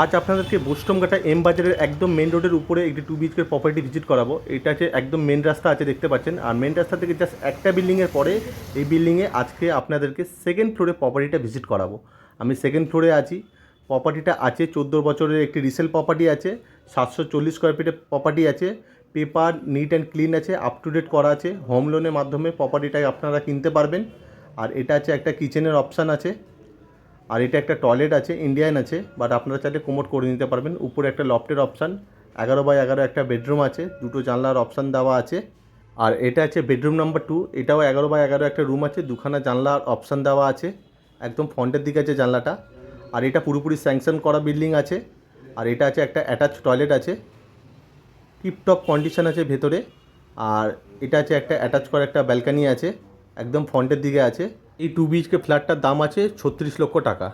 আজ আপনাদেরকে বোস্টমঘাটা এম বাজারের একদম মেন রোডের উপরে একটি 2 বিএইচকে প্রপার্টি ভিজিট করাবো। এটা আছে একদম মেন রাস্তা আছে, দেখতে পাচ্ছেন। আর মেন রাস্তা থেকে জাস্ট একটা বিল্ডিংয়ের পরে এই বিল্ডিংয়ে আজকে আপনাদেরকে সেকেন্ড ফ্লোরে প্রপার্টিটা ভিজিট করাবো। আমি সেকেন্ড ফ্লোরে আছি। প্রপার্টিটা আছে 14 বছরের একটি রিসেল প্রপার্টি আছে, 740 স্কোয়ার ফিটের প্রপার্টি আছে। পেপার নিট অ্যান্ড ক্লিন আছে, আপ টু ডেট করা আছে। হোম লোনের মাধ্যমে প্রপার্টিটাই আপনারা কিনতে পারবেন। আর এটা আছে একটা কিচেনের অপশান আছে। আর এটা একটা টয়লেট আছে, ইন্ডিয়ান আছে, বাট আপনারা চাইলে কোমোড করে নিতে পারবেন। উপরে একটা লফটের অপশান, 11x11 একটা বেডরুম আছে, দুটো জানলার অপশান দেওয়া আছে। আর এটা আছে বেডরুম নাম্বার 2, এটাও 11x11 একটা রুম আছে, দুখানা জানলার অপশান দেওয়া আছে। একদম ফ্রন্টের দিকে আছে জানলাটা। আর এটা পুরোপুরি স্যাংশন করা বিল্ডিং আছে। আর এটা আছে একটা অ্যাটাচ টয়লেট আছে, টিপটপ কন্ডিশন আছে ভেতরে। আর এটা আছে একটা অ্যাটাচ করা একটা ব্যালকানি আছে, একদম ফ্রন্টের দিকে আছে। এই 2 বিএইচকে ফ্ল্যাটটার দাম আছে 36 লক্ষ টাকা।